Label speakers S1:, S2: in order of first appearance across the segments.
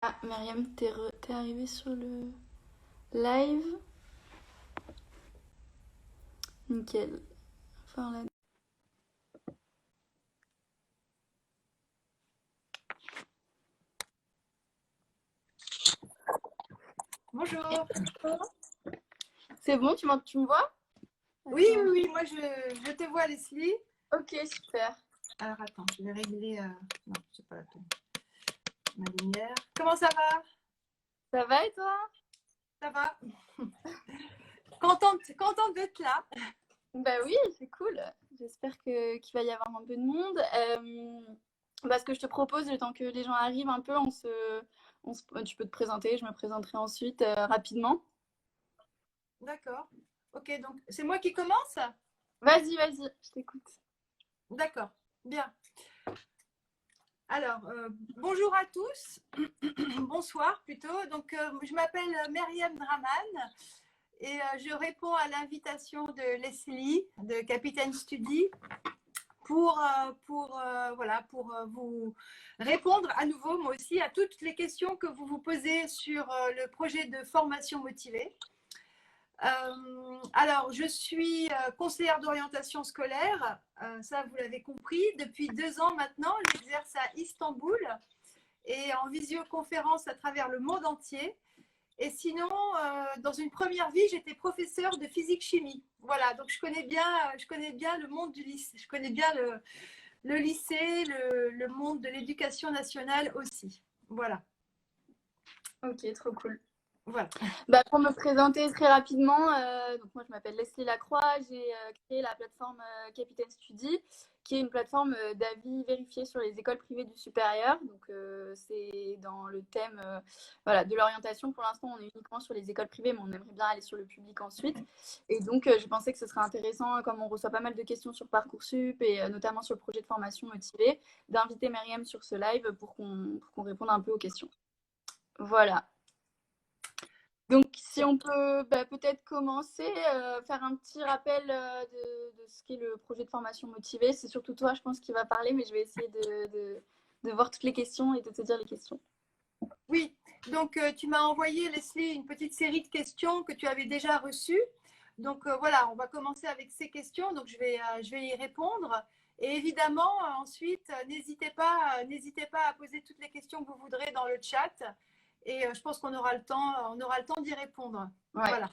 S1: Ah, Myriam, t'es arrivée sur le live. Nickel. Enfin, là...
S2: Bonjour.
S1: C'est bon, tu me vois?
S2: Oui,
S1: Attends.
S2: oui, oui, moi je te vois, Leslie.
S1: Ok, super.
S2: Alors attends, je vais régler. Non, c'est pas la peine. Ma lumière. Comment ça va?
S1: Ça va et toi?
S2: Ça va. Contente d'être là.
S1: Bah oui, c'est cool. J'espère qu'il va y avoir un peu de monde. Ce que je te propose, le temps que les gens arrivent un peu, tu peux te présenter, je me présenterai ensuite rapidement.
S2: D'accord. Ok, donc c'est moi qui commence?
S1: Vas-y, je t'écoute.
S2: D'accord. Bien. Alors, bonjour à tous. Bonsoir plutôt. Donc, je m'appelle Myriam Draman et je réponds à l'invitation de Leslie de Capitaine Study pour vous répondre à nouveau, moi aussi, à toutes les questions que vous vous posez sur le projet de formation motivée. Alors, je suis conseillère d'orientation scolaire, ça vous l'avez compris. Depuis 2 ans maintenant, j'exerce à Istanbul et en visioconférence à travers le monde entier. Et sinon, dans une première vie, j'étais professeure de physique-chimie. Voilà, donc je connais bien le monde du lycée, je connais bien le lycée, le monde de l'éducation nationale aussi. Voilà.
S1: Ok, trop cool.
S2: Voilà.
S1: Bah, pour me présenter très rapidement, donc moi je m'appelle Leslie Lacroix, j'ai créé la plateforme Capitaine Study, qui est une plateforme d'avis vérifiés sur les écoles privées du supérieur. Donc c'est dans le thème voilà, de l'orientation. Pour l'instant, on est uniquement sur les écoles privées, mais on aimerait bien aller sur le public ensuite. Et donc je pensais que ce serait intéressant, comme on reçoit pas mal de questions sur Parcoursup et notamment sur le projet de formation motivée, d'inviter Myriam sur ce live pour qu'on réponde un peu aux questions. Voilà. Donc, si on peut peut-être commencer, faire un petit rappel de ce qu'est le projet de formation motivée. C'est surtout toi, je pense, qui va parler, mais je vais essayer de voir toutes les questions et de te dire les questions.
S2: Oui, donc tu m'as envoyé, Leslie, une petite série de questions que tu avais déjà reçues. Donc voilà, on va commencer avec ces questions. Donc je vais y répondre. Et évidemment, ensuite, n'hésitez pas à poser toutes les questions que vous voudrez dans le chat. Et je pense qu'on aura on aura le temps d'y répondre.
S1: Ouais,
S2: Voilà.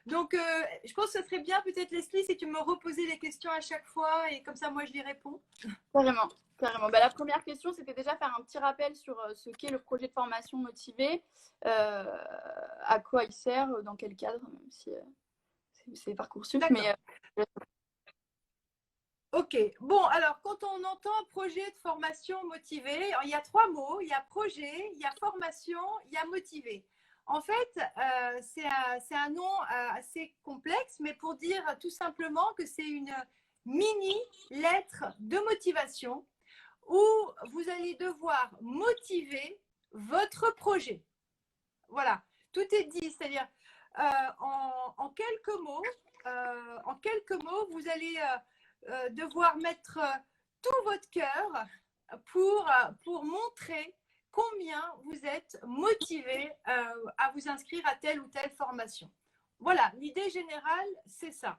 S2: Donc, je pense que ce serait bien peut-être, Leslie, si tu me reposais les questions à chaque fois et comme ça, moi, je y réponds.
S1: carrément. Carrément. Bah, la première question, c'était déjà faire un petit rappel sur ce qu'est le projet de formation motivée, à quoi il sert, dans quel cadre, même si c'est Parcoursup.
S2: D'accord.
S1: Mais
S2: Ok. Bon, alors, quand on entend projet de formation motivé, il y a 3 mots. Il y a projet, il y a formation, il y a motivé. En fait, c'est un nom assez complexe, mais pour dire tout simplement que c'est une mini lettre de motivation où vous allez devoir motiver votre projet. Voilà, tout est dit, c'est-à-dire en quelques mots, vous allez devoir mettre tout votre cœur pour montrer combien vous êtes motivé à vous inscrire à telle ou telle formation. Voilà, l'idée générale, c'est ça.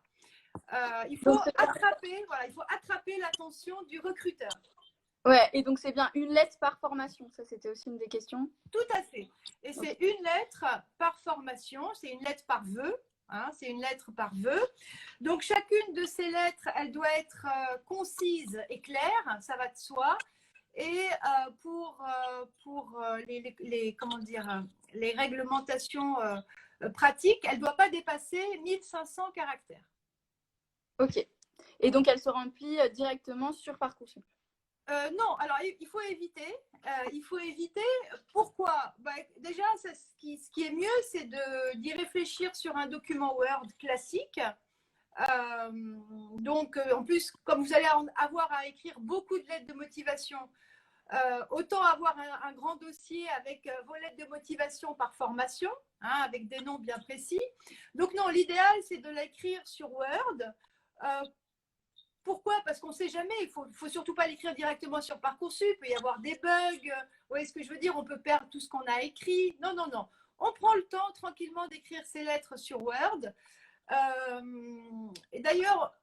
S1: donc,
S2: Il faut attraper l'attention du recruteur.
S1: ouais, et donc c'est bien une lettre par formation. Ça, c'était aussi une des questions.
S2: Tout à fait. Et
S1: Ok.
S2: c'est une lettre par formation, c'est une lettre par vœu. Hein, c'est une lettre par vœu. Donc chacune de ces lettres, elle doit être concise et claire, ça va de soi. Et pour comment dire, les réglementations pratiques, elle ne doit pas dépasser 1500 caractères.
S1: Ok. Et donc, elle se remplit directement sur Parcoursup.
S2: Non, alors il faut éviter. Il faut éviter. Pourquoi? Déjà, ce qui est mieux, c'est d'y réfléchir sur un document Word classique. Donc, en plus, comme vous allez avoir à écrire beaucoup de lettres de motivation, autant avoir un grand dossier avec vos lettres de motivation par formation, hein, avec des noms bien précis. Donc, non, l'idéal, c'est de l'écrire sur Word. Euh, Pourquoi? Parce qu'on ne sait jamais. Il ne faut surtout pas l'écrire directement sur Parcoursup. Il peut y avoir des bugs. Vous voyez ce que je veux dire? On peut perdre tout ce qu'on a écrit. Non, non, non. On prend le temps tranquillement d'écrire ces lettres sur Word. Et d'ailleurs,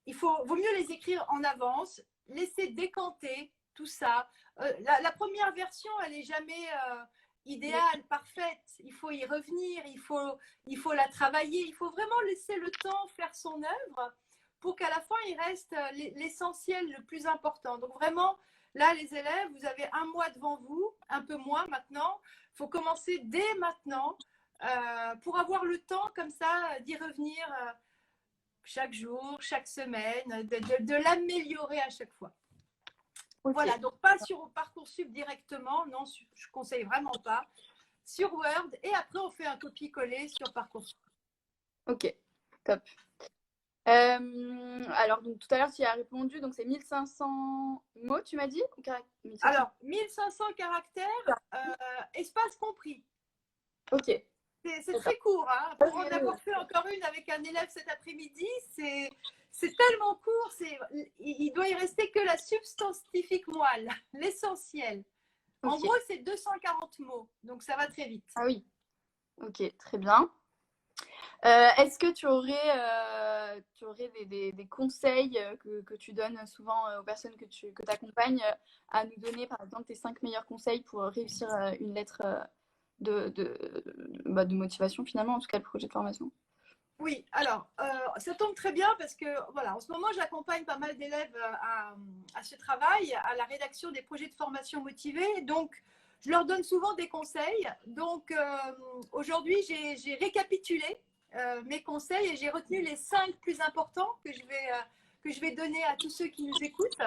S2: vaut mieux les écrire en avance, laisser décanter tout ça. La première version, elle n'est jamais idéale, parfaite. Il faut y revenir, il faut la travailler. Il faut vraiment laisser le temps faire son œuvre pour qu'à la fin, il reste l'essentiel le plus important. Donc vraiment, là, les élèves, vous avez un mois devant vous, un peu moins maintenant. Il faut commencer dès maintenant pour avoir le temps comme ça d'y revenir chaque jour, chaque semaine, de l'améliorer à chaque fois. Okay. Voilà, donc pas sur Parcoursup directement, non, je ne conseille vraiment pas. Sur Word, et après on fait un copier-coller sur Parcoursup.
S1: Ok, top. Alors, donc, tout à l'heure, tu y as répondu, donc c'est 1500 mots, tu m'as dit?
S2: 1500. Alors, 1500 caractères, espace compris.
S1: Ok.
S2: C'est très court, hein. Pour en avoir fait encore une avec un élève cet après-midi, c'est tellement court, il doit y rester que la substantifique moelle, l'essentiel. Okay. En gros, c'est 240 mots, donc ça va très vite.
S1: Ah oui, ok, très bien. Est-ce que tu aurais des conseils que tu donnes souvent aux personnes que tu accompagnes à nous donner, par exemple, tes 5 meilleurs conseils pour réussir une lettre de motivation, finalement, en tout cas le projet de formation?
S2: Oui, alors, ça tombe très bien parce que, voilà, en ce moment, j'accompagne pas mal d'élèves à ce travail, à la rédaction des projets de formation motivés. Donc, je leur donne souvent des conseils. Donc, aujourd'hui, j'ai récapitulé mes conseils et j'ai retenu les 5 plus importants que je vais donner à tous ceux qui nous écoutent.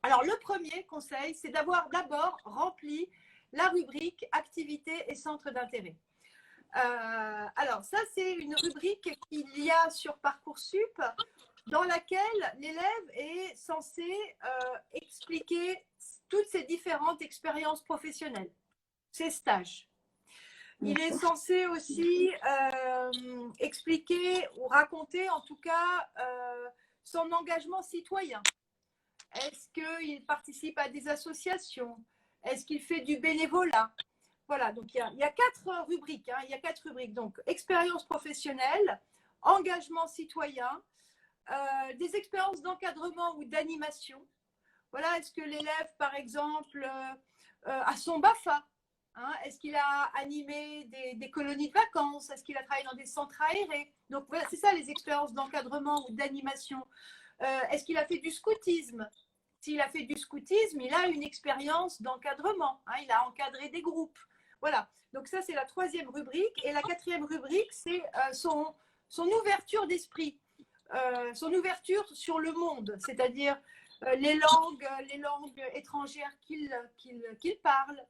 S2: Alors, le premier conseil, c'est d'avoir d'abord rempli la rubrique activités et centres d'intérêt. Alors, ça, c'est une rubrique qu'il y a sur Parcoursup dans laquelle l'élève est censé expliquer toutes ses différentes expériences professionnelles, ses stages. Il est censé aussi expliquer ou raconter, en tout cas, son engagement citoyen. Est-ce qu'il participe à des associations? Est-ce qu'il fait du bénévolat? Voilà, donc il y a 4 rubriques. Hein, il y a 4 rubriques. Donc, expérience professionnelle, engagement citoyen, des expériences d'encadrement ou d'animation. Voilà, est-ce que l'élève, par exemple, a son BAFA? Hein, est-ce qu'il a animé des colonies de vacances? Est-ce qu'il a travaillé dans des centres aérés? Donc, voilà, c'est ça les expériences d'encadrement ou d'animation. Est-ce qu'il a fait du scoutisme? S'il a fait du scoutisme, il a une expérience d'encadrement. Hein, il a encadré des groupes. Voilà, donc ça c'est la 3e rubrique. Et la 4e rubrique, c'est son ouverture d'esprit, son ouverture sur le monde, c'est-à-dire les langues étrangères qu'il parle.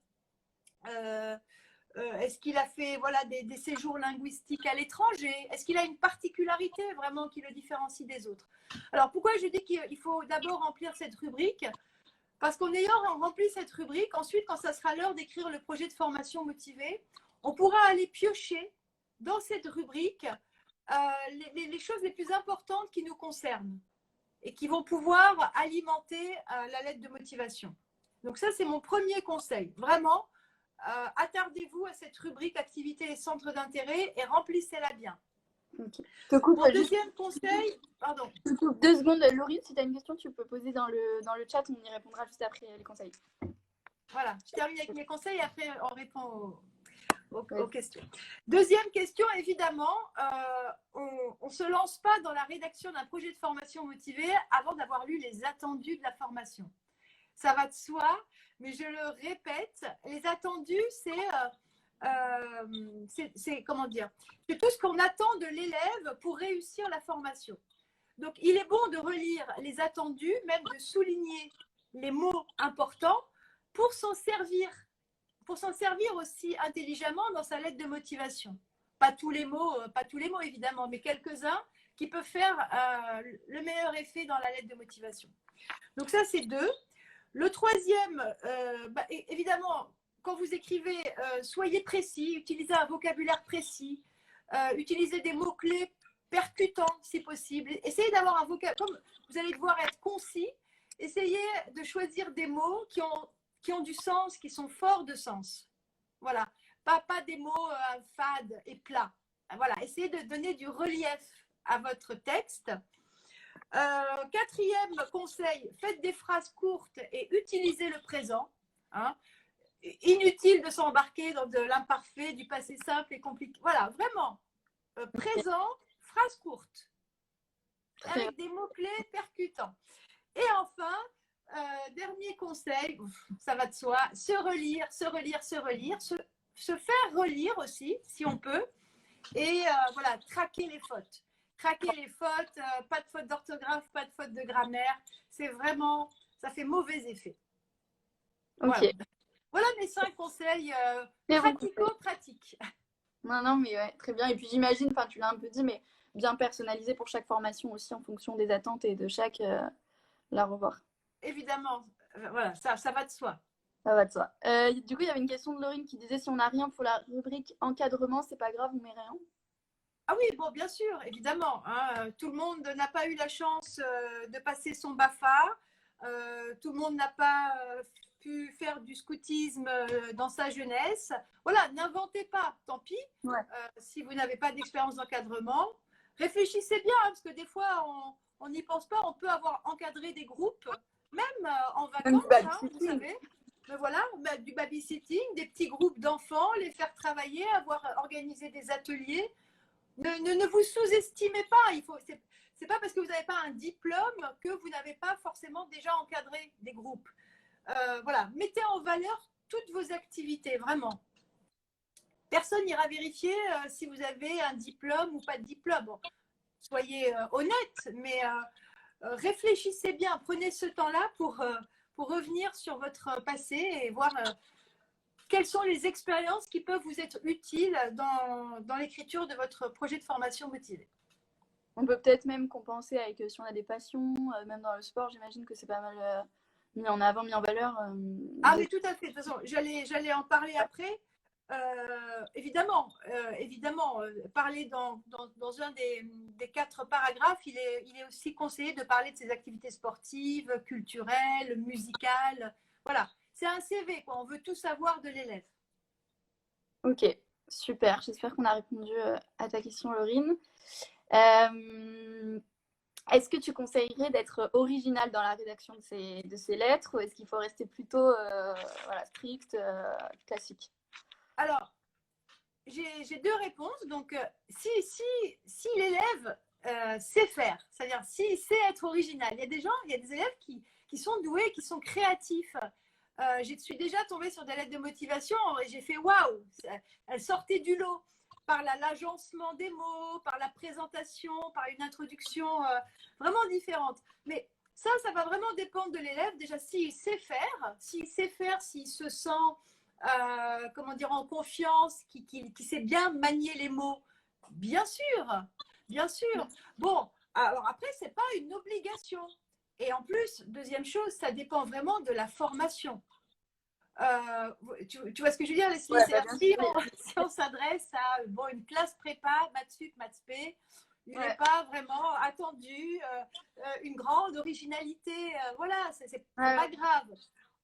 S2: Est-ce qu'il a fait des séjours linguistiques à l'étranger? Est-ce qu'il a une particularité vraiment qui le différencie des autres? Alors pourquoi je dis qu'il faut d'abord remplir cette rubrique? Parce qu'en ayant rempli cette rubrique, ensuite, quand ça sera l'heure d'écrire le projet de formation motivé, on pourra aller piocher dans cette rubrique les choses les plus importantes qui nous concernent et qui vont pouvoir alimenter la lettre de motivation. Donc ça, c'est mon premier conseil. Vraiment, attardez-vous à cette rubrique activités et centres d'intérêt et remplissez-la bien.
S1: Okay.
S2: Mon deuxième conseil, pardon.
S1: 2 secondes, Laurie, si tu as une question, tu peux poser dans le chat, on y répondra juste après les conseils.
S2: Voilà, je termine avec mes conseils et après on répond aux questions. Deuxième question, évidemment, on ne se lance pas dans la rédaction d'un projet de formation motivé avant d'avoir lu les attendus de la formation. Ça va de soi, mais je le répète, les attendus, c'est comment dire, c'est tout ce qu'on attend de l'élève pour réussir la formation. Donc, il est bon de relire les attendus, même de souligner les mots importants pour s'en servir aussi intelligemment dans sa lettre de motivation. Pas tous les mots évidemment, mais quelques-uns qui peuvent faire le meilleur effet dans la lettre de motivation. Donc ça, c'est 2. Le troisième, évidemment, quand vous écrivez, soyez précis, utilisez un vocabulaire précis, utilisez des mots-clés percutant si possible. Essayez d'avoir un vocabulaire, comme vous allez devoir être concis, essayez de choisir des mots qui ont du sens, qui sont forts de sens. Voilà, pas des mots fades et plats. Voilà, essayez de donner du relief à votre texte. Quatrième conseil, faites des phrases courtes et utilisez le présent. Hein. Inutile de s'embarquer dans de l'imparfait, du passé simple et compliqué. Voilà, vraiment, présent, phrase courte, avec des mots-clés percutants. Et enfin, dernier conseil, ça va de soi, se relire, se faire relire aussi, si on peut. Et voilà, traquer les fautes. Traquer les fautes, pas de faute d'orthographe, pas de faute de grammaire. C'est vraiment, ça fait mauvais effet.
S1: Ok.
S2: Voilà mes 5 conseils pratico-pratiques.
S1: Non, mais ouais, très bien. Et puis j'imagine, enfin tu l'as un peu dit, mais bien personnalisé pour chaque formation aussi en fonction des attentes et de chaque la revoir.
S2: Évidemment, voilà, ça va de soi.
S1: Ça va de soi. Du coup, il y avait une question de Laurine qui disait si on n'a rien pour la rubrique encadrement, c'est pas grave, on met rien.
S2: Ah oui, bon, bien sûr, évidemment. Hein, tout le monde n'a pas eu la chance de passer son BAFA. Tout le monde n'a pas pu faire du scoutisme dans sa jeunesse. Voilà, n'inventez pas, tant pis.
S1: Ouais.
S2: Si vous n'avez pas d'expérience d'encadrement, réfléchissez bien, hein, parce que des fois, on n'y pense pas. On peut avoir encadré des groupes, même en vacances, hein, vous savez. Mais voilà, du babysitting, des petits groupes d'enfants, les faire travailler, avoir organisé des ateliers. Ne vous sous-estimez pas. C'est pas parce que vous n'avez pas un diplôme que vous n'avez pas forcément déjà encadré des groupes. Voilà, mettez en valeur toutes vos activités, vraiment. Personne n'ira vérifier si vous avez un diplôme ou pas de diplôme. Bon, soyez honnête, mais réfléchissez bien. Prenez ce temps-là pour revenir sur votre passé et voir quelles sont les expériences qui peuvent vous être utiles dans l'écriture de votre projet de formation motivée.
S1: On peut peut-être même compenser avec si on a des passions, même dans le sport, j'imagine que c'est pas mal mis en avant, mis en valeur.
S2: Ah oui, tout à fait. De toute façon, j'allais en parler après. Évidemment, parler dans un des 4 paragraphes, il est aussi conseillé de parler de ses activités sportives, culturelles, musicales. Voilà, c'est un CV, quoi. On veut tout savoir de l'élève.
S1: Ok, super. J'espère qu'on a répondu à ta question, Laurine. Est-ce que tu conseillerais d'être original dans la rédaction de ces lettres ou est-ce qu'il faut rester plutôt voilà, strict, classique?
S2: Alors, j'ai 2 réponses. Donc, si l'élève sait faire, c'est-à-dire s'il sait être original, il y a des élèves qui sont doués, qui sont créatifs. Je suis déjà tombée sur des lettres de motivation et j'ai fait waouh, elles sortaient du lot par l'agencement des mots, par la présentation, par une introduction vraiment différente. Mais ça va vraiment dépendre de l'élève. Déjà, s'il sait faire, s'il se sent comment dire, en confiance, qui sait bien manier les mots. Bien sûr, bien sûr. Bon, alors après, ce n'est pas une obligation. Et en plus, deuxième chose, ça dépend vraiment de la formation. Tu vois ce que je veux dire, Leslie?
S1: Ouais,
S2: si on s'adresse à une classe prépa, maths sup, maths spé, il n'est pas vraiment attendu une grande originalité. Voilà, c'est pas grave.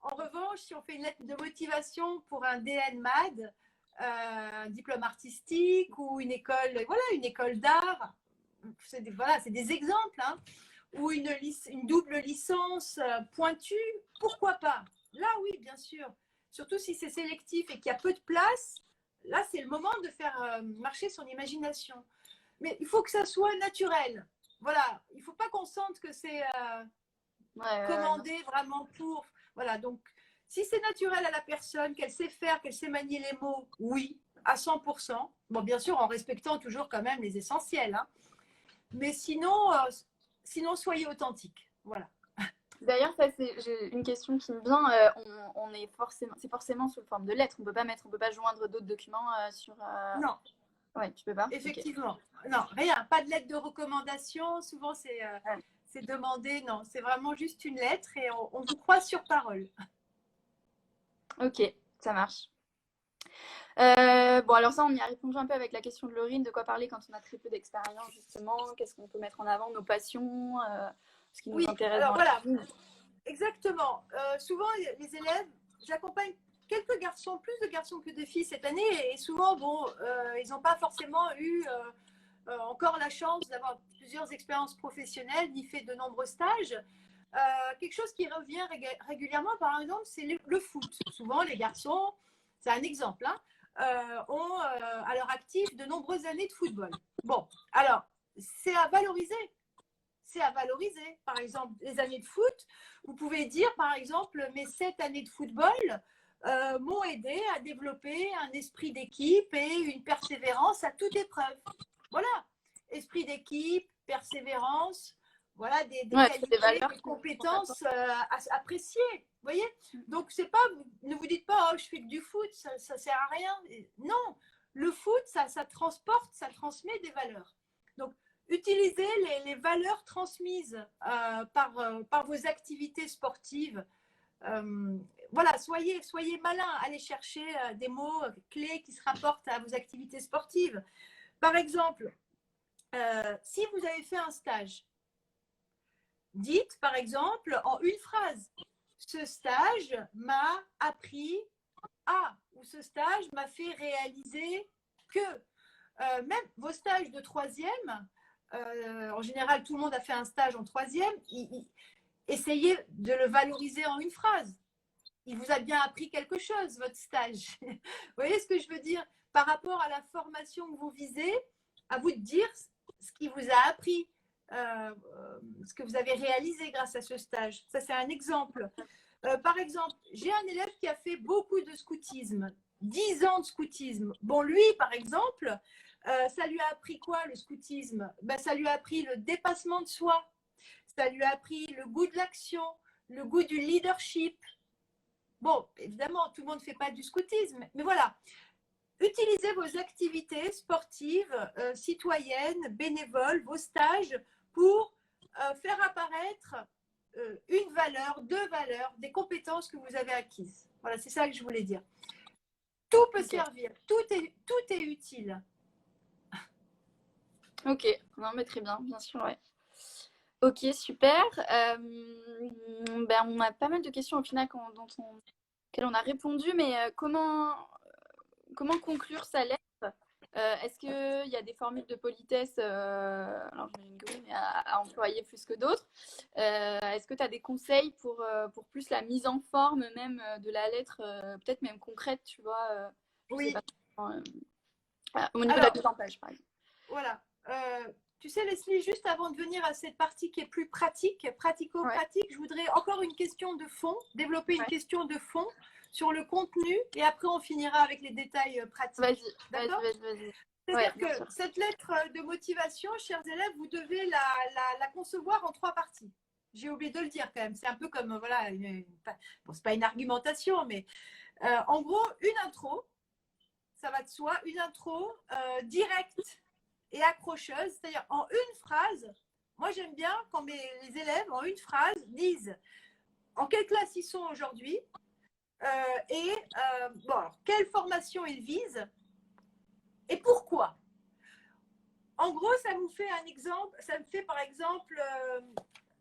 S2: En revanche, si on fait une lettre de motivation pour un DN MAD, un diplôme artistique ou une école d'art, c'est des exemples, hein, ou une double licence pointue, pourquoi pas? Là, oui, bien sûr. Surtout si c'est sélectif et qu'il y a peu de place, là, c'est le moment de faire marcher son imagination. Mais il faut que ça soit naturel. Voilà, il ne faut pas qu'on sente que c'est commandé vraiment pour. Voilà, donc si c'est naturel à la personne, qu'elle sait faire, qu'elle sait manier les mots, oui, à 100%. Bon, bien sûr, en respectant toujours quand même les essentiels. Hein. Mais sinon, soyez authentique. Voilà.
S1: D'ailleurs, ça j'ai une question qui me vient. C'est forcément sous forme de lettres. On peut pas joindre d'autres documents sur.
S2: Non.
S1: Ouais, tu peux pas.
S2: Effectivement. Okay. Non, rien. Pas de lettre de recommandation. Souvent, c'est demandé. Non, c'est vraiment juste une lettre et on vous croit sur parole.
S1: Ok, ça marche. Bon, alors ça, on y a répondu un peu avec la question de Laurine, de quoi parler quand on a très peu d'expérience, justement, qu'est-ce qu'on peut mettre en avant, nos passions, ce qui nous intéresse
S2: alors
S1: dans
S2: voilà,
S1: la vie.
S2: exactement. Souvent, les élèves, j'accompagne quelques garçons, plus de garçons que de filles cette année, et souvent, bon, ils n'ont pas forcément eu encore la chance d'avoir plusieurs expériences professionnelles, ni fait de nombreux stages. Quelque chose qui revient régulièrement, par exemple, c'est le foot. Souvent, les garçons, c'est un exemple, hein, ont à leur actif de nombreuses années de football. Bon, alors, c'est à valoriser. C'est à valoriser. Par exemple, les années de foot, vous pouvez dire, par exemple, mes 7 années de football m'ont aidé à développer un esprit d'équipe et une persévérance à toute épreuve. Voilà, esprit d'équipe, persévérance, voilà des qualités, des compétences appréciées. Vous voyez? Donc, c'est pas, ne vous dites pas, oh, je fais que du foot, ça sert à rien. Non, le foot, ça transporte, ça transmet des valeurs. Donc, utilisez les valeurs transmises par vos activités sportives. Voilà, soyez malin, allez chercher des mots clés qui se rapportent à vos activités sportives. Par exemple, si vous avez fait un stage, dites par exemple en une phrase, ce stage m'a appris à, ou ce stage m'a fait réaliser que. Même vos stages de troisième, en général, tout le monde a fait un stage en troisième, essayez de le valoriser en une phrase. Il vous a bien appris quelque chose, votre stage. Vous voyez ce que je veux dire? Par rapport à la formation que vous visez, à vous de dire ce qui vous a appris, ce que vous avez réalisé grâce à ce stage. Ça, c'est un exemple. Par exemple, j'ai un élève qui a fait beaucoup de scoutisme, 10 ans de scoutisme. Bon, lui, par exemple, ça lui a appris quoi, le scoutisme? Ben, ça lui a appris le dépassement de soi, ça lui a appris le goût de l'action, le goût du leadership. Bon, évidemment, tout le monde ne fait pas du scoutisme, mais voilà. Utilisez vos activités sportives, citoyennes, bénévoles, vos stages pour faire apparaître une valeur, deux valeurs, des compétences que vous avez acquises. Voilà, c'est ça que je voulais dire. Tout peut servir, tout est utile.
S1: Ok, non, mais très bien, bien sûr, ouais. Ok, super. Ben, on a pas mal de questions au final auxquelles on a répondu, mais comment conclure sa lettre? Est-ce qu'il y a des formules de politesse, alors j'imagine que oui, mais à employer plus que d'autres? Est-ce que tu as des conseils pour plus la mise en forme même de la lettre, peut-être même concrète, tu vois,
S2: oui.
S1: Au niveau de la mise en page, par exemple.
S2: Voilà. Tu sais, Leslie, juste avant de venir à cette partie qui est plus pratique, pratico-pratique, je voudrais encore une question de fond, développer une question de fond sur le contenu et après on finira avec les détails pratiques.
S1: Vas-y,
S2: d'accord?
S1: vas-y.
S2: C'est-à-dire que cette lettre de motivation, chers élèves, vous devez la concevoir en 3 parties. J'ai oublié de le dire quand même. C'est un peu comme, voilà, bon, c'est pas une argumentation, mais en gros, une intro, ça va de soi, une intro directe et accrocheuse, c'est-à-dire en une phrase. Moi, j'aime bien quand les élèves, en une phrase, disent en quelle classe ils sont aujourd'hui bon, alors, quelle formation ils visent et pourquoi. En gros, ça vous fait un exemple. Ça me fait par exemple,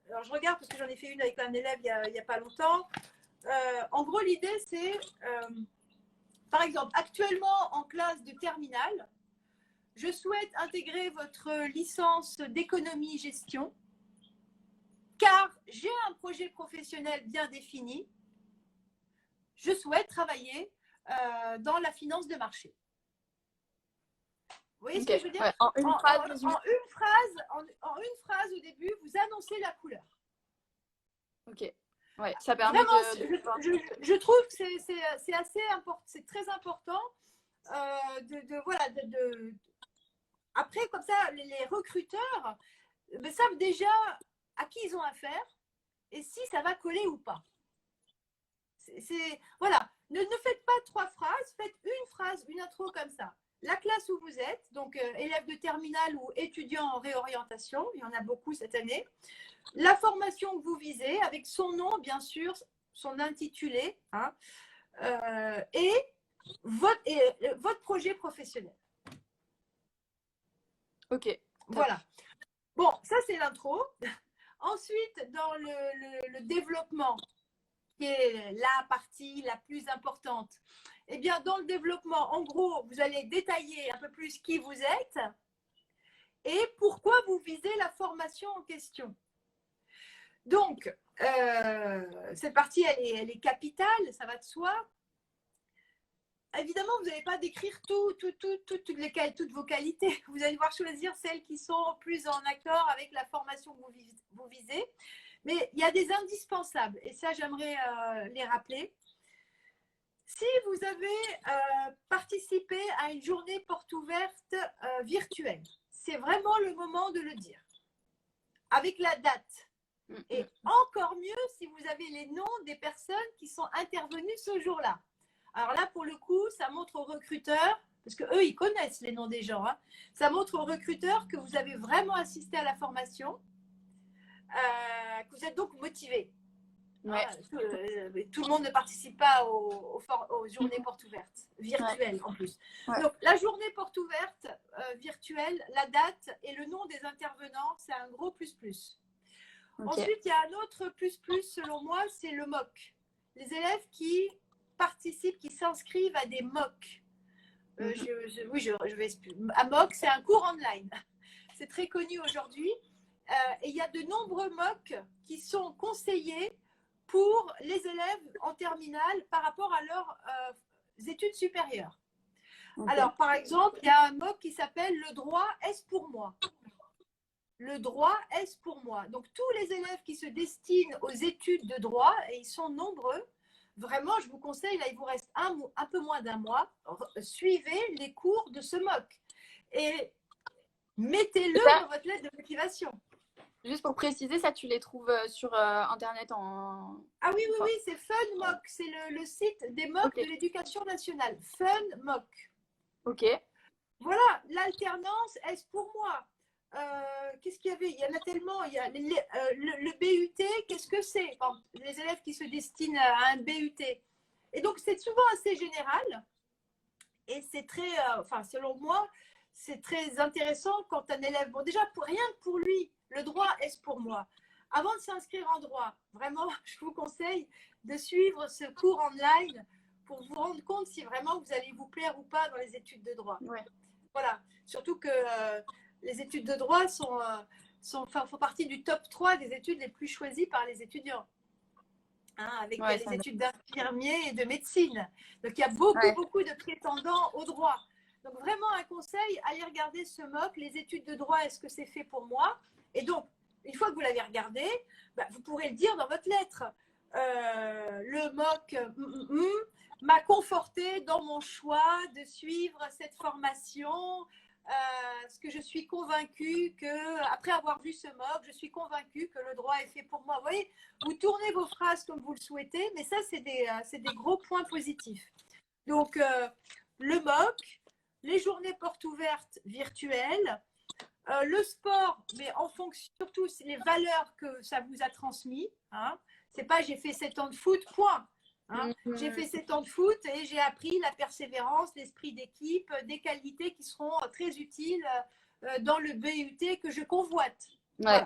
S2: alors je regarde parce que j'en ai fait une avec un élève il n'y a pas longtemps. En gros, l'idée, c'est, par exemple, actuellement en classe de terminale, je souhaite intégrer votre licence d'économie-gestion car j'ai un projet professionnel bien défini. Je souhaite travailler dans la finance de marché. Vous voyez ce que je veux dire?
S1: Ouais, en une
S2: phrase au début, vous annoncez la couleur.
S1: Ok. Ouais, ça permet
S2: vraiment, je trouve que c'est assez important, c'est très important voilà, après, comme ça, les recruteurs savent déjà à qui ils ont affaire et si ça va coller ou pas. Voilà, ne faites pas 3 phrases, faites une phrase, une intro comme ça. La classe où vous êtes, donc élève de terminale ou étudiant en réorientation, il y en a beaucoup cette année. La formation que vous visez, avec son nom, bien sûr, son intitulé, hein, et votre projet professionnel.
S1: Ok. Top.
S2: Voilà. Bon, ça c'est l'intro. Ensuite, dans le développement, qui est la partie la plus importante, eh bien, dans le développement, en gros, vous allez détailler un peu plus qui vous êtes et pourquoi vous visez la formation en question. Donc, cette partie, elle est capitale, ça va de soi. Évidemment, vous n'allez pas décrire toutes vos qualités. Vous allez devoir choisir celles qui sont plus en accord avec la formation que vous visez. Mais il y a des indispensables, et ça, j'aimerais les rappeler. Si vous avez participé à une journée porte ouverte virtuelle, c'est vraiment le moment de le dire, avec la date. Et encore mieux si vous avez les noms des personnes qui sont intervenues ce jour-là. Alors là, pour le coup, ça montre aux recruteurs, parce qu'eux, ils connaissent les noms des gens, hein, ça montre aux recruteurs que vous avez vraiment assisté à la formation, que vous êtes donc motivé.
S1: Ouais.
S2: Tout le monde ne participe pas aux journées portes ouvertes, virtuelles en plus.
S1: Ouais.
S2: Donc, la journée porte ouverte virtuelle, la date et le nom des intervenants, c'est un gros plus-plus. Okay. Ensuite, il y a un autre plus-plus, selon moi, c'est le MOOC. Les élèves qui participent, qui s'inscrivent à des MOOC. Je vais expliquer. Un MOOC, c'est un cours online. C'est très connu aujourd'hui. Et il y a de nombreux MOOC qui sont conseillés pour les élèves en terminale par rapport à leurs études supérieures. Okay. Alors, par exemple, il y a un MOOC qui s'appelle « Le droit, est-ce pour moi ?» Le droit, est-ce pour moi? Donc, tous les élèves qui se destinent aux études de droit, et ils sont nombreux, vraiment, je vous conseille, là, il vous reste un peu moins d'un mois, suivez les cours de ce MOOC et mettez-le dans votre lettre de motivation.
S1: Juste pour préciser, ça, tu les trouves sur Internet en…
S2: Ah oui, oui, oui, c'est FunMOOC. C'est le site des MOOC de l'Éducation nationale. FunMOOC.
S1: Ok.
S2: Voilà, l'alternance, est-ce pour moi? Qu'est-ce qu'il y avait? Il y en a tellement. Il y a le BUT, qu'est-ce que c'est? Les élèves qui se destinent à un BUT. Et donc, c'est souvent assez général. Et c'est très, selon moi, c'est très intéressant quand un élève, bon, déjà, rien que pour lui, le droit, est-ce pour moi? Avant de s'inscrire en droit, vraiment, je vous conseille de suivre ce cours online pour vous rendre compte si vraiment vous allez vous plaire ou pas dans les études de droit.
S1: Ouais.
S2: Voilà, surtout que les études de droit font partie du top 3 des études les plus choisies par les étudiants. Hein, avec les études d'infirmier et de médecine. Donc, il y a beaucoup de prétendants au droit. Donc, vraiment, un conseil, allez regarder ce MOOC, les études de droit, est-ce que c'est fait pour moi? Et donc, une fois que vous l'avez regardé, vous pourrez le dire dans votre lettre. Le MOOC m'a conforté dans mon choix de suivre cette formation. Parce que je suis convaincue que, après avoir vu ce MOOC, je suis convaincue que le droit est fait pour moi. Vous voyez, vous tournez vos phrases comme vous le souhaitez, mais ça, c'est des gros points positifs. Donc, le MOOC, les journées portes ouvertes virtuelles, le sport, mais en fonction, surtout, c'est les valeurs que ça vous a transmises. Hein. C'est pas j'ai fait 7 ans de foot, point. Hein. J'ai fait 7 ans de foot et j'ai appris la persévérance, l'esprit d'équipe, des qualités qui seront très utiles dans le BUT que je convoite.
S1: Ouais.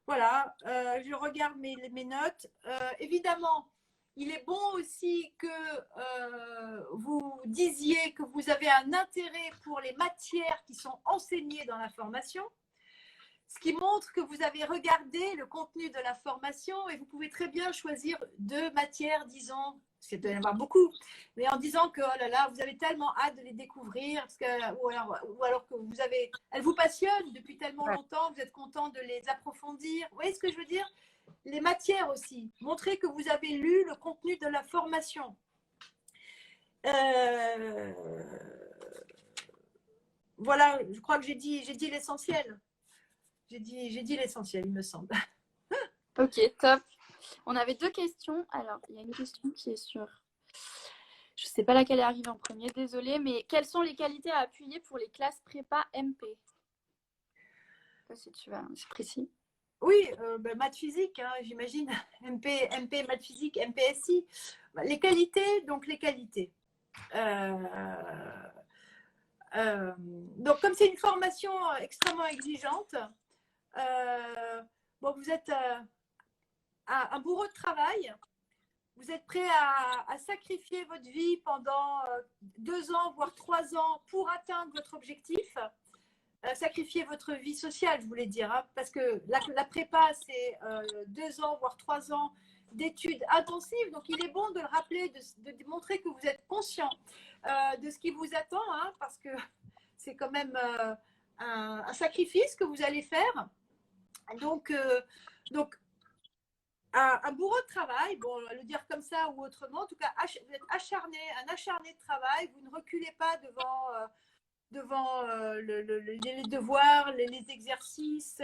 S2: Voilà. Je regarde mes notes. Évidemment, il est bon aussi que vous disiez que vous avez un intérêt pour les matières qui sont enseignées dans la formation. Ce qui montre que vous avez regardé le contenu de la formation et vous pouvez très bien choisir 2 matières, disons, parce qu'il doit y en avoir beaucoup, mais en disant que oh là là, vous avez tellement hâte de les découvrir, parce que, ou alors que elles vous passionnent depuis tellement longtemps, vous êtes content de les approfondir. Vous voyez ce que je veux dire? Les matières aussi. Montrez que vous avez lu le contenu de la formation. Voilà, je crois que j'ai dit l'essentiel. J'ai dit l'essentiel, il me semble.
S1: Ok, top. On avait 2 questions. Alors, il y a une question qui est sur… Je ne sais pas laquelle est arrivée en premier, désolée, mais quelles sont les qualités à appuyer pour les classes prépa MP? Si tu vas, c'est précis.
S2: Oui, maths physique, hein, j'imagine. MP, maths physique, MPSI. Les qualités, donc les qualités. Euh, donc, comme c'est une formation extrêmement exigeante, bon, vous êtes un bourreau de travail. Vous êtes prêt à sacrifier votre vie pendant 2 ans, voire 3 ans pour atteindre votre objectif. Sacrifier votre vie sociale, je voulais dire, hein, parce que la prépa, c'est 2 ans, voire 3 ans d'études intensives. Donc, il est bon de le rappeler, de montrer que vous êtes conscient de ce qui vous attend, hein, parce que c'est quand même un sacrifice que vous allez faire. Donc, un bourreau de travail, bon, le dire comme ça ou autrement, en tout cas, vous êtes acharné, un acharné de travail, vous ne reculez pas devant les devoirs, les exercices,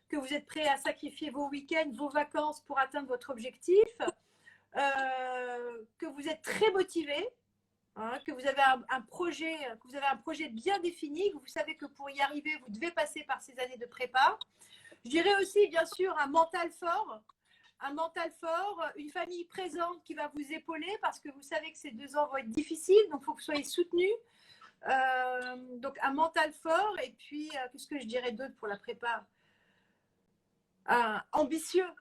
S2: que vous êtes prêt à sacrifier vos week-ends, vos vacances pour atteindre votre objectif, que vous êtes très motivé, hein, que vous avez un projet bien défini, que vous savez que pour y arriver, vous devez passer par ces années de prépa. Je dirais aussi, bien sûr, un mental fort, une famille présente qui va vous épauler parce que vous savez que ces 2 ans vont être difficiles, donc il faut que vous soyez soutenu. Donc un mental fort, et puis qu'est-ce que je dirais d'autre pour la prépa? Ambitieux.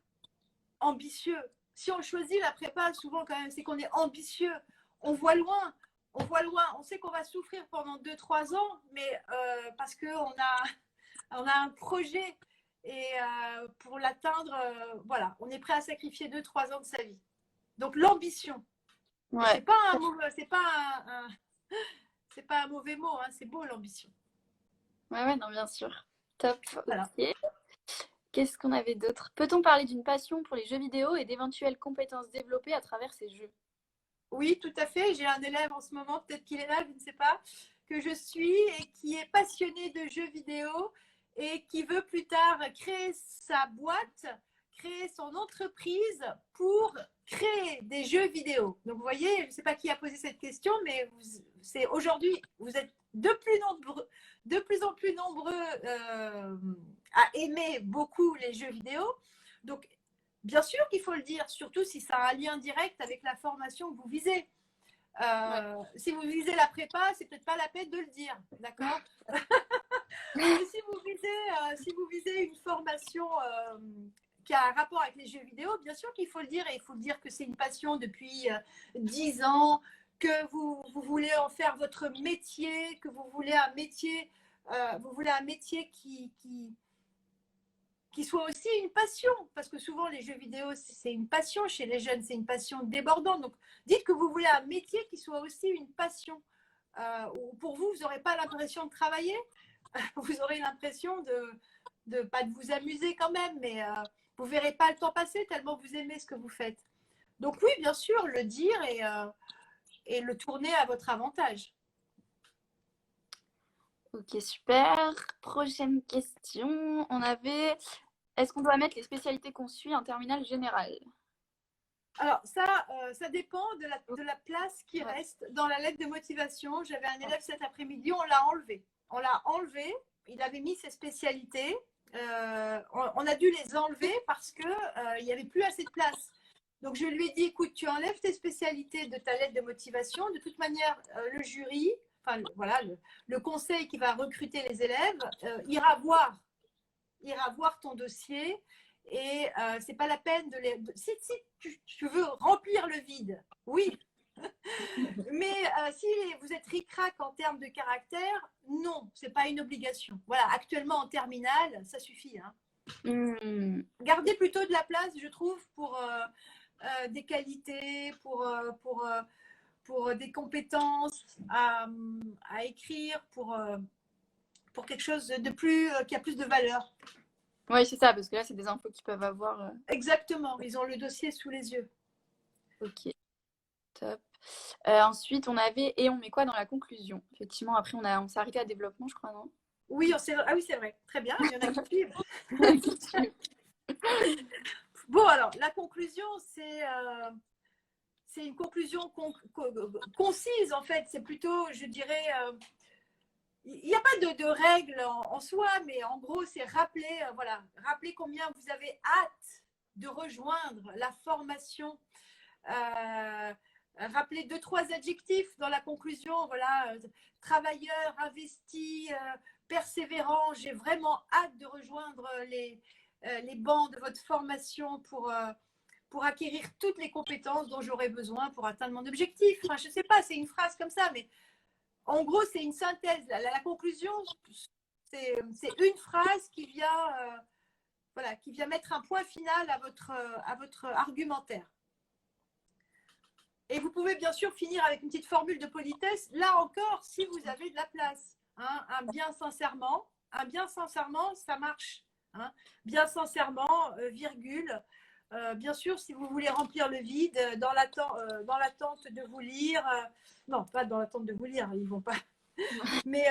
S2: Si on choisit la prépa, souvent quand même, c'est qu'on est ambitieux. On voit loin, on sait qu'on va souffrir pendant 2-3 ans, mais parce qu'on a un projet. Et pour l'atteindre, voilà, on est prêt à sacrifier 2-3 ans de sa vie. Donc l'ambition.
S1: Ouais.
S2: C'est pas un mauvais mot, hein, c'est beau l'ambition.
S1: Ouais, non, bien sûr. Top.
S2: Voilà.
S1: Ok. Qu'est-ce qu'on avait d'autre? Peut-on parler d'une passion pour les jeux vidéo et d'éventuelles compétences développées à travers ces jeux?
S2: Oui, tout à fait. J'ai un élève en ce moment, peut-être qu'il est là, je ne sais pas, que je suis et qui est passionné de jeux vidéo et qui veut plus tard créer sa boîte, créer son entreprise pour créer des jeux vidéo. Donc, vous voyez, je ne sais pas qui a posé cette question, mais c'est aujourd'hui, vous êtes de plus en plus nombreux à aimer beaucoup les jeux vidéo. Donc, bien sûr qu'il faut le dire, surtout si ça a un lien direct avec la formation que vous visez. Si vous visez la prépa, c'est peut-être pas la peine de le dire, d'accord? Mais si vous visez une formation qui a un rapport avec les jeux vidéo, bien sûr qu'il faut le dire, et il faut le dire que c'est une passion depuis 10 ans, que vous voulez en faire votre métier, que vous voulez un métier, qui soit aussi une passion, parce que souvent les jeux vidéo, c'est une passion chez les jeunes, c'est une passion débordante. Donc, dites que vous voulez un métier qui soit aussi une passion. Pour vous, vous n'aurez pas l'impression de travailler, vous aurez l'impression pas de vous amuser quand même, mais vous ne verrez pas le temps passer tellement vous aimez ce que vous faites. Donc oui, bien sûr, le dire et le tourner à votre avantage.
S1: Ok, super. Prochaine question. Est-ce qu'on doit mettre les spécialités qu'on suit en terminale générale?
S2: Alors, ça dépend de la place qui reste dans la lettre de motivation. J'avais un élève cet après-midi, on l'a enlevé. Il avait mis ses spécialités. On a dû les enlever parce qu'il n'y avait plus assez de place. Donc, je lui ai dit, écoute, tu enlèves tes spécialités de ta lettre de motivation. De toute manière, le jury, enfin, voilà, le conseil qui va recruter les élèves ira voir ton dossier. Et c'est pas la peine de les. Si tu veux remplir le vide, oui. Mais si vous êtes ric-rac en termes de caractère, non, c'est pas une obligation. Voilà, actuellement en terminale, ça suffit. Hein. Gardez plutôt de la place, je trouve, pour des qualités, pour des compétences à écrire, pour quelque chose de plus qui a plus de valeur.
S1: Oui, c'est ça, parce que là, c'est des infos qu'ils peuvent avoir.
S2: Exactement, ils ont le dossier sous les yeux.
S1: Ok, top. Ensuite, on met quoi dans la conclusion? Effectivement, après, on s'est arrêté à développement, je crois, non?
S2: Oui, c'est vrai. Très bien, il y en a qui suivent. Bon, alors, la conclusion, c'est une conclusion concise, en fait. C'est plutôt, je dirais, il n'y a pas de règles en soi, mais en gros, c'est rappeler combien vous avez hâte de rejoindre la formation rappeler 2-3 adjectifs dans la conclusion. Voilà, travailleur, investi, persévérant. J'ai vraiment hâte de rejoindre les bancs de votre formation pour acquérir toutes les compétences dont j'aurai besoin pour atteindre mon objectif. Enfin, je ne sais pas, c'est une phrase comme ça, mais en gros, c'est une synthèse. La conclusion, c'est une phrase qui vient, voilà, qui vient mettre un point final à votre argumentaire. Et vous pouvez bien sûr finir avec une petite formule de politesse, là encore, si vous avez de la place. Hein, un bien sincèrement, ça marche. Hein. Bien sincèrement, virgule. Bien sûr, si vous voulez remplir le vide dans l'attente de vous lire, non, pas dans l'attente de vous lire, ils vont pas. Mais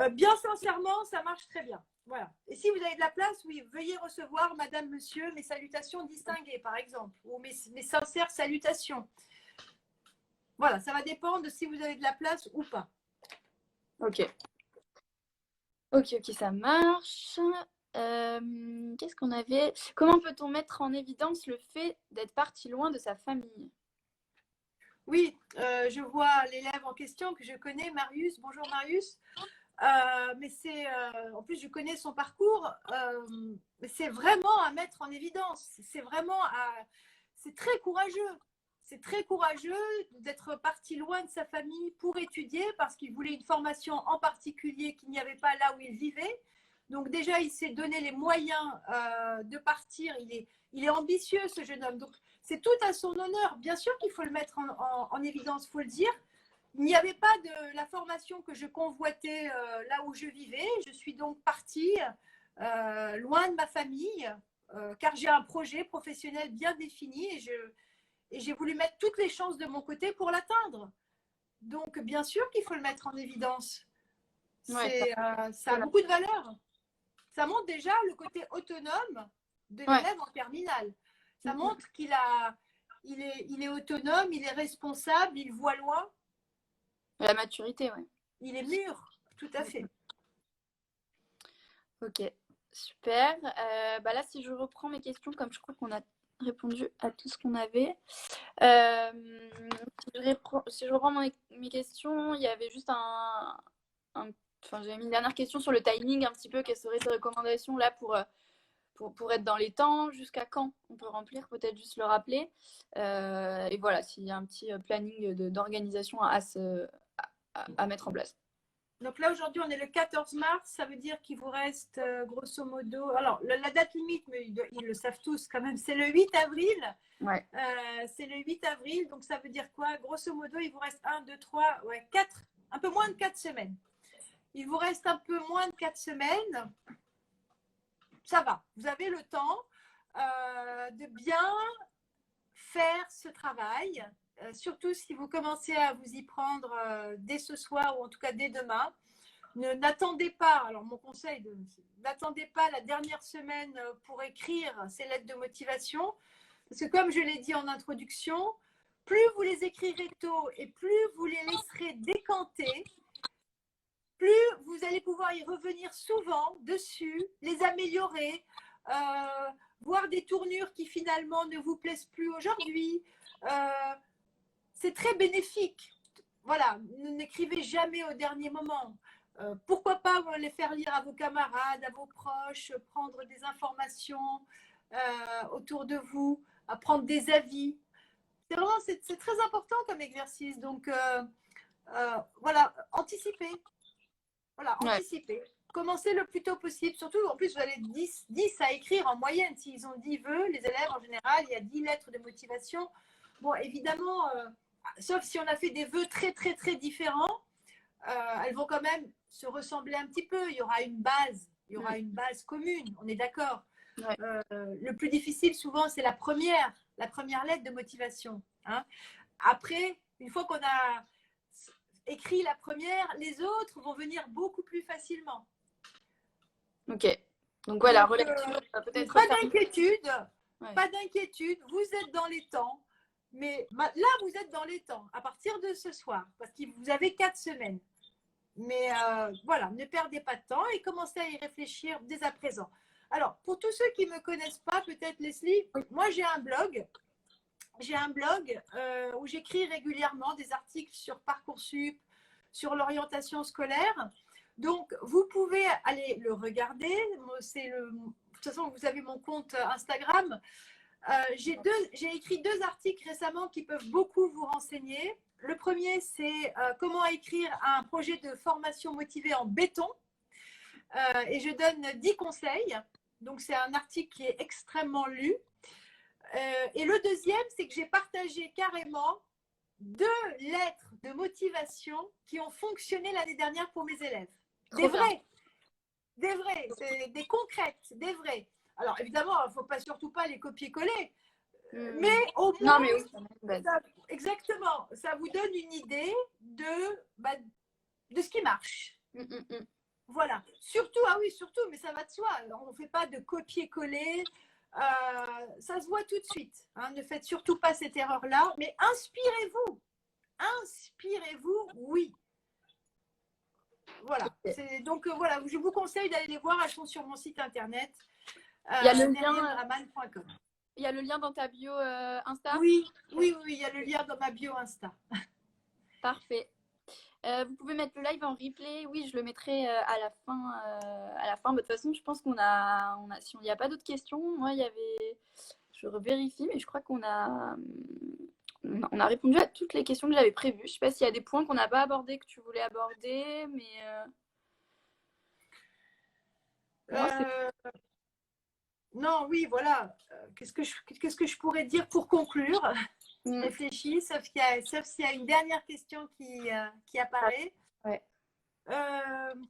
S2: bien sincèrement, ça marche très bien. Voilà. Et si vous avez de la place, oui, veuillez recevoir, madame, monsieur, mes salutations distinguées, par exemple, ou mes sincères salutations. Voilà, ça va dépendre de si vous avez de la place ou pas.
S1: Ok. Ok, ça marche. Qu'est-ce qu'on avait? Comment peut-on mettre en évidence le fait d'être parti loin de sa famille?
S2: Oui, je vois l'élève en question que je connais, Marius. Bonjour Marius. Mais c'est, en plus, je connais son parcours. Mais c'est vraiment à mettre en évidence. C'est très courageux. C'est très courageux d'être parti loin de sa famille pour étudier parce qu'il voulait une formation en particulier qu'il n'y avait pas là où il vivait. Donc déjà, il s'est donné les moyens de partir. Il est ambitieux, ce jeune homme. Donc c'est tout à son honneur. Bien sûr qu'il faut le mettre en évidence, il faut le dire. Il n'y avait pas de la formation que je convoitais là où je vivais. Je suis donc partie loin de ma famille car j'ai un projet professionnel bien défini et j'ai voulu mettre toutes les chances de mon côté pour l'atteindre. Donc, bien sûr qu'il faut le mettre en évidence.
S1: Ouais,
S2: ça a beaucoup de valeur. Ça montre déjà le côté autonome de l'élève en terminale. Ça montre qu'il est autonome, il est responsable, il voit loin.
S1: La maturité, oui.
S2: Il est mûr, tout à fait.
S1: Ok, super. Bah là, si je reprends mes questions, comme je crois qu'on a répondu à tout ce qu'on avait. Si je reprends mes questions, il y avait juste enfin, j'avais mis une dernière question sur le timing un petit peu. Quelles seraient tes recommandations là pour être dans les temps? Jusqu'à quand on peut remplir? Peut-être juste le rappeler. Et voilà, s'il y a un petit planning d'organisation à mettre en place.
S2: Donc là, aujourd'hui, on est le 14 mars. Ça veut dire qu'il vous reste grosso modo… Alors, la date limite, mais ils le savent tous quand même, c'est le 8 avril.
S1: Ouais.
S2: C'est le 8 avril. Donc, ça veut dire quoi? Grosso modo, il vous reste 1, 2, 3, 4, un peu moins de 4 semaines. Il vous reste un peu moins de 4 semaines. Ça va. Vous avez le temps de bien faire ce travail. Surtout si vous commencez à vous y prendre dès ce soir ou en tout cas dès demain. N'attendez pas, alors mon conseil, n'attendez pas la dernière semaine pour écrire ces lettres de motivation. Parce que comme je l'ai dit en introduction, plus vous les écrirez tôt et plus vous les laisserez décanter, plus vous allez pouvoir y revenir souvent dessus, les améliorer, voir des tournures qui finalement ne vous plaisent plus aujourd'hui. C'est très bénéfique. Voilà, n'écrivez jamais au dernier moment. Pourquoi pas les faire lire à vos camarades, à vos proches, prendre des informations autour de vous, prendre des avis. C'est très important comme exercice. Donc, voilà, anticipez. Voilà, anticipez. Commencez le plus tôt possible. Surtout, en plus, vous avez 10 à écrire en moyenne. S'ils ont 10 vœux, les élèves en général, il y a 10 lettres de motivation. Bon, évidemment, sauf si on a fait des vœux très, très, très différents, elles vont quand même se ressembler un petit peu. Il y aura une base commune, on est d'accord.
S1: Ouais.
S2: Le plus difficile, souvent, c'est la première lettre de motivation. Hein. Après, une fois qu'on a écrit la première, les autres vont venir beaucoup plus facilement.
S1: Ok. Donc voilà, relecture, peut-être.
S2: Pas d'inquiétude, pas d'inquiétude. Vous êtes dans les temps, mais là, vous êtes dans les temps à partir de ce soir, parce que vous avez 4 semaines. Mais voilà, ne perdez pas de temps et commencez à y réfléchir dès à présent. Alors, pour tous ceux qui ne me connaissent pas, peut-être Leslie, moi j'ai un blog j'ai un blog où j'écris régulièrement des articles sur Parcoursup, sur l'orientation scolaire. Donc, vous pouvez aller le regarder. De toute façon, vous avez mon compte Instagram. J'ai écrit 2 articles récemment qui peuvent beaucoup vous renseigner. Le premier, c'est comment écrire un projet de formation motivée en béton. Et je donne 10 conseils. Donc, c'est un article qui est extrêmement lu. Et le deuxième, c'est que j'ai partagé carrément 2 lettres de motivation qui ont fonctionné l'année dernière pour mes élèves. Des vraies, des concrètes, des vraies. Alors, évidemment, il ne faut pas surtout pas les copier-coller. Mais au moins,
S1: non, mais oui,
S2: exactement, ça vous donne une idée de ce qui marche. Voilà. Surtout, surtout, mais ça va de soi. Alors, on ne fait pas de copier-coller. Ça se voit tout de suite. Hein. Ne faites surtout pas cette erreur-là. Mais inspirez-vous. Inspirez-vous, oui. Voilà. Donc, voilà, je vous conseille d'aller les voir. Elles sont sur mon site internet.
S1: Il y a le
S2: lien.
S1: Il y a le lien dans ta bio Insta?
S2: Oui, il y a le lien dans ma bio Insta.
S1: Parfait. Vous pouvez mettre le live en replay. Oui, je le mettrai à la fin. De toute façon, je pense qu'on a si il n'y a pas d'autres questions, moi, il y avait. Je vérifie, mais je crois qu'on a répondu à toutes les questions que j'avais prévues. Je ne sais pas s'il y a des points qu'on n'a pas abordés que tu voulais aborder, mais.
S2: Non, oui, voilà. Qu'est-ce que je pourrais dire pour conclure? Je réfléchis, sauf s'il y a une dernière question qui apparaît.
S1: Ouais.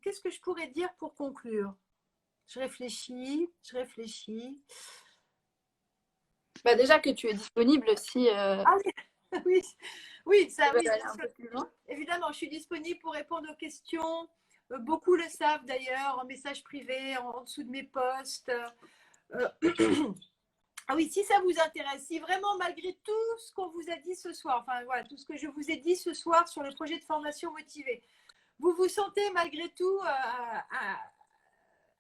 S2: Qu'est-ce que je pourrais dire pour conclure? Je réfléchis.
S1: Bah déjà que tu es disponible si.
S2: Ah oui, ça, oui.
S1: Aller un peu plus loin.
S2: Évidemment, je suis disponible pour répondre aux questions. Beaucoup le savent d'ailleurs en message privé, en dessous de mes posts. Ah oui, si ça vous intéresse, si vraiment malgré tout ce qu'on vous a dit ce soir, enfin voilà, tout ce que je vous ai dit ce soir sur le projet de formation motivée, vous vous sentez malgré tout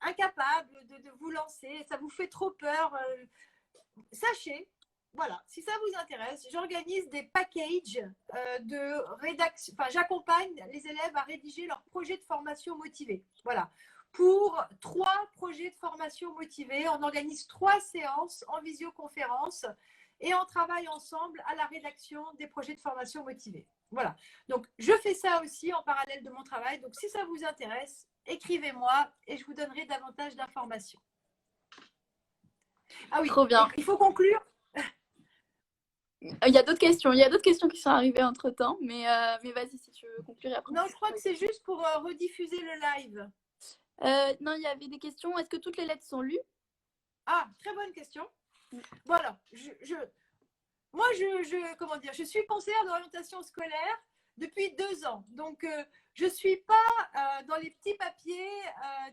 S2: incapable de vous lancer, ça vous fait trop peur, sachez, voilà, si ça vous intéresse, j'organise des packages de rédaction, enfin j'accompagne les élèves à rédiger leur projet de formation motivée, voilà. Pour 3 projets de formation motivés, on organise 3 séances en visioconférence et on travaille ensemble à la rédaction des projets de formation motivés. Voilà. Donc, je fais ça aussi en parallèle de mon travail. Donc, si ça vous intéresse, écrivez-moi et je vous donnerai davantage d'informations. Ah oui, trop bien. Il faut conclure.
S1: Il y a d'autres questions. Il y a d'autres questions qui sont arrivées entre-temps. Mais vas-y, si tu veux conclure. Après,
S2: non, je crois que c'est juste pour rediffuser le live.
S1: Non, il y avait des questions. Est-ce que toutes les lettres sont lues?
S2: Ah, très bonne question. Voilà. Moi, comment dire, je suis conseillère d'orientation scolaire depuis 2 ans. Donc, je ne suis pas dans les petits papiers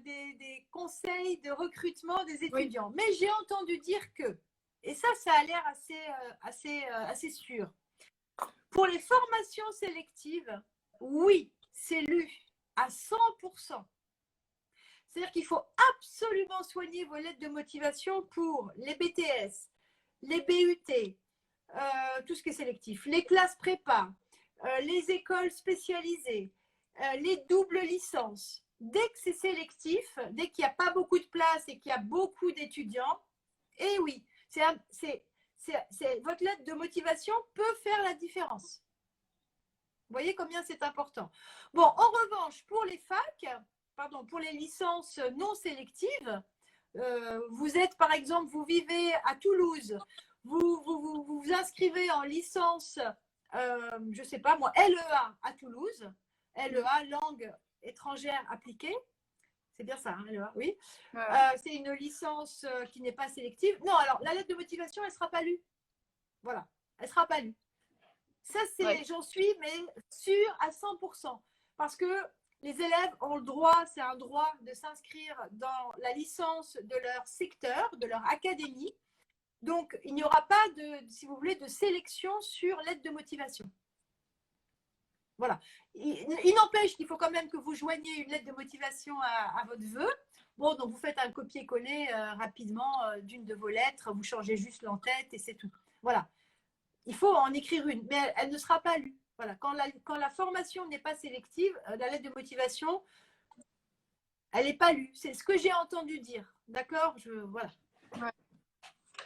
S2: des conseils de recrutement des étudiants. Oui. Mais j'ai entendu dire que, et ça a l'air assez sûr. Pour les formations sélectives, oui, c'est lu à 100%. C'est-à-dire qu'il faut absolument soigner vos lettres de motivation pour les BTS, les BUT, tout ce qui est sélectif, les classes prépa, les écoles spécialisées, les doubles licences. Dès que c'est sélectif, dès qu'il n'y a pas beaucoup de place et qu'il y a beaucoup d'étudiants, et oui, votre lettre de motivation peut faire la différence. Vous voyez combien c'est important. Bon, en revanche, pour les facs, pour les licences non sélectives, vous êtes, par exemple, vous vivez à Toulouse, vous inscrivez en licence, je ne sais pas moi, LEA à Toulouse, LEA, langue étrangère appliquée, c'est bien ça, hein, LEA, oui. Ouais. C'est une licence qui n'est pas sélective. Non, alors, la lettre de motivation, elle ne sera pas lue. Voilà, elle ne sera pas lue. Ça, j'en suis mais sûre à 100%. Parce que les élèves ont le droit, c'est un droit de s'inscrire dans la licence de leur secteur, de leur académie. Donc, il n'y aura pas si vous voulez, de sélection sur l'aide de motivation. Voilà. Il n'empêche qu'il faut quand même que vous joigniez une lettre de motivation à votre vœu. Bon, donc vous faites un copier-coller rapidement d'une de vos lettres, vous changez juste l'entête et c'est tout. Voilà. il faut en écrire une, mais elle ne sera pas lue. Voilà. Quand la formation n'est pas sélective, la lettre de motivation, elle n'est pas lue. C'est ce que j'ai entendu dire. D'accord? Voilà.
S1: Ouais.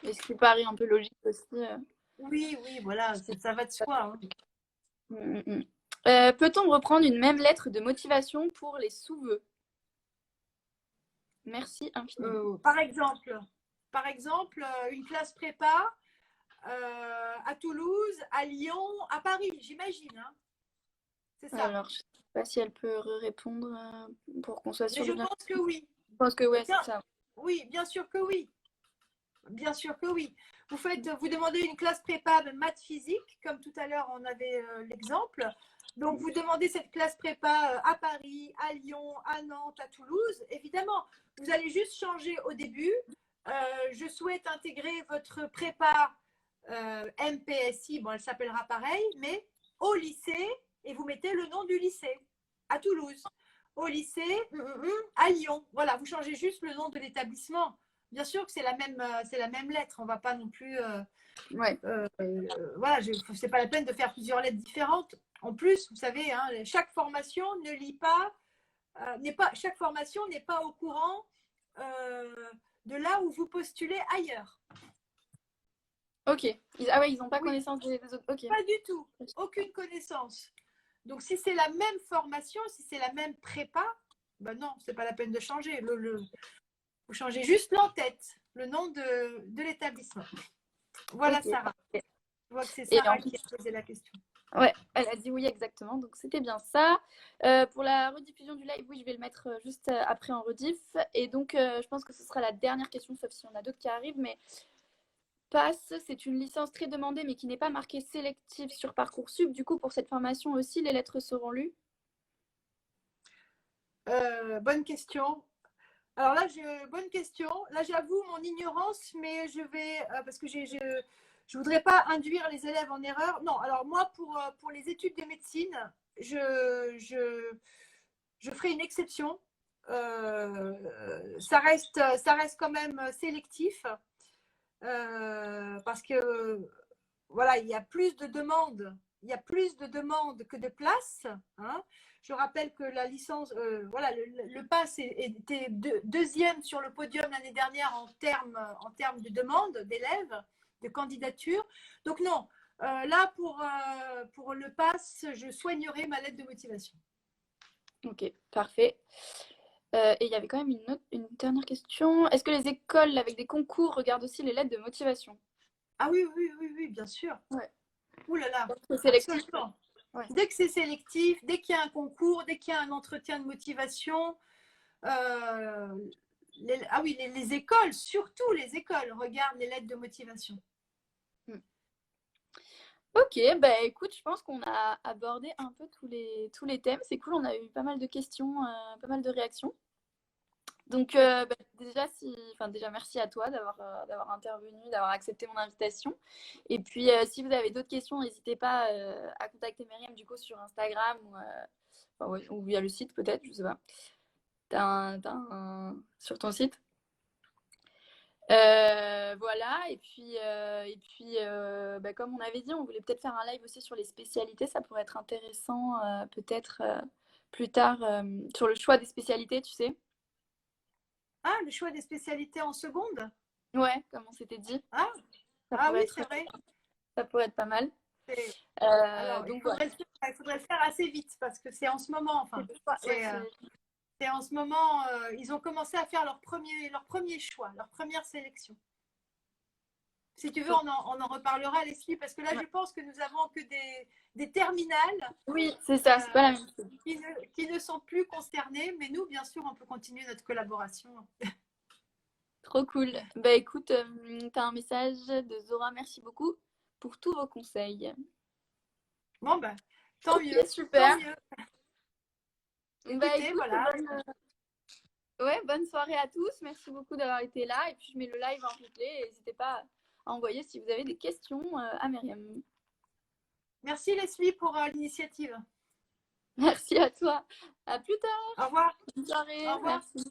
S1: Et ce qui paraît un peu logique aussi.
S2: Oui, voilà, ça va de soi.
S1: Hein. Peut-on reprendre une même lettre de motivation pour les sous-vœux? Merci infiniment.
S2: Par exemple, une classe prépa à Toulouse, à Lyon, à Paris, j'imagine. Hein. C'est ça.
S1: Alors, je ne sais pas si elle peut répondre pour qu'on soit sûr.
S2: Mais je pense que oui.
S1: Je pense que ouais, c'est ça.
S2: Oui, bien sûr que oui. Bien sûr que oui. Vous demandez une classe prépa de maths physique, comme tout à l'heure on avait l'exemple. Donc vous demandez cette classe prépa à Paris, à Lyon, à Nantes, à Toulouse. Évidemment, vous allez juste changer au début. Je souhaite intégrer votre prépa MPSI, bon elle s'appellera pareil, mais au lycée, et vous mettez le nom du lycée, à Toulouse. Au lycée, à Lyon. Voilà, vous changez juste le nom de l'établissement. Bien sûr que c'est la même lettre. On ne va pas non plus. Voilà, c'est pas la peine de faire plusieurs lettres différentes. En plus, vous savez, hein, chaque formation ne lit pas, chaque formation n'est pas au courant de là où vous postulez ailleurs.
S1: Ok. Ils n'ont pas connaissance des autres. Okay.
S2: Pas du tout. Aucune connaissance. Donc, si c'est la même formation, si c'est la même prépa, ben non, c'est pas la peine de changer. Vous changez juste l'en-tête, le nom de l'établissement. Voilà, okay. Sarah. Je vois que c'est Sarah qui a posé la question.
S1: Ouais, elle a dit oui exactement, donc c'était bien ça. Pour la rediffusion du live, oui, je vais le mettre juste après en rediff. Et donc, je pense que ce sera la dernière question, sauf si on a d'autres qui arrivent. Mais PASS, c'est une licence très demandée, mais qui n'est pas marquée sélective sur Parcoursup. Du coup, pour cette formation aussi, les lettres seront lues?
S2: Bonne question. Alors là, bonne question. Là, j'avoue mon ignorance, mais je vais, parce que je ne voudrais pas induire les élèves en erreur. Non, alors moi, pour les études de médecine, je ferai une exception. Ça reste quand même sélectif parce que voilà, il y a plus de demandes. Il y a plus de demandes que de places. Hein. Je rappelle que la licence, voilà, le PASS était deuxième sur le podium l'année dernière en termes de demandes d'élèves, de candidatures. Donc non, là pour le PASS, je soignerai ma lettre de motivation.
S1: Ok, parfait. Et il y avait quand même une dernière question. Est-ce que les écoles avec des concours regardent aussi les lettres de motivation?
S2: Ah oui, bien sûr.
S1: Ouais.
S2: Ouh là là,
S1: c'est sélectif.
S2: Ouais. Dès que c'est sélectif, dès qu'il y a un concours, dès qu'il y a un entretien de motivation, les écoles, surtout les écoles, regardent les lettres de motivation.
S1: Ok, bah écoute, je pense qu'on a abordé un peu tous les thèmes. C'est cool, on a eu pas mal de questions, pas mal de réactions. Donc déjà merci à toi d'avoir intervenu, d'avoir accepté mon invitation. Et puis si vous avez d'autres questions, n'hésitez pas à contacter Myriam du coup sur Instagram ou via le site peut-être, je sais pas. Sur ton site. Voilà, et puis comme on avait dit, on voulait peut-être faire un live aussi sur les spécialités. Ça pourrait être intéressant peut-être plus tard sur le choix des spécialités, tu sais.
S2: Ah, le choix des spécialités en seconde?
S1: Ouais, comme on s'était dit.
S2: Oui, c'est vrai.
S1: Ça pourrait être pas mal.
S2: Alors, donc, il faudrait le faire assez vite parce que c'est en ce moment. Enfin, c'est en ce moment, ils ont commencé à faire leur premier choix, leur première sélection. Si tu veux, on en reparlera, Leslie, parce que là, je pense que nous avons que des terminales.
S1: Oui, c'est ça, c'est pas la même chose.
S2: Qui ne sont plus concernés, mais nous, bien sûr, on peut continuer notre collaboration.
S1: Trop cool. Bah écoute, tu as un message de Zora, merci beaucoup pour tous vos conseils.
S2: Bon, bah, tant mieux.
S1: Super.
S2: Tant mieux.
S1: Écoutez, voilà. Bonne soirée à tous. Merci beaucoup d'avoir été là. Et puis, je mets le live en replay. N'hésitez pas à envoyer si vous avez des questions à Myriam.
S2: Merci Leslie pour l'initiative.
S1: Merci à toi. À plus tard.
S2: Au revoir.
S1: Bonne soirée.
S2: Au revoir.
S1: Merci.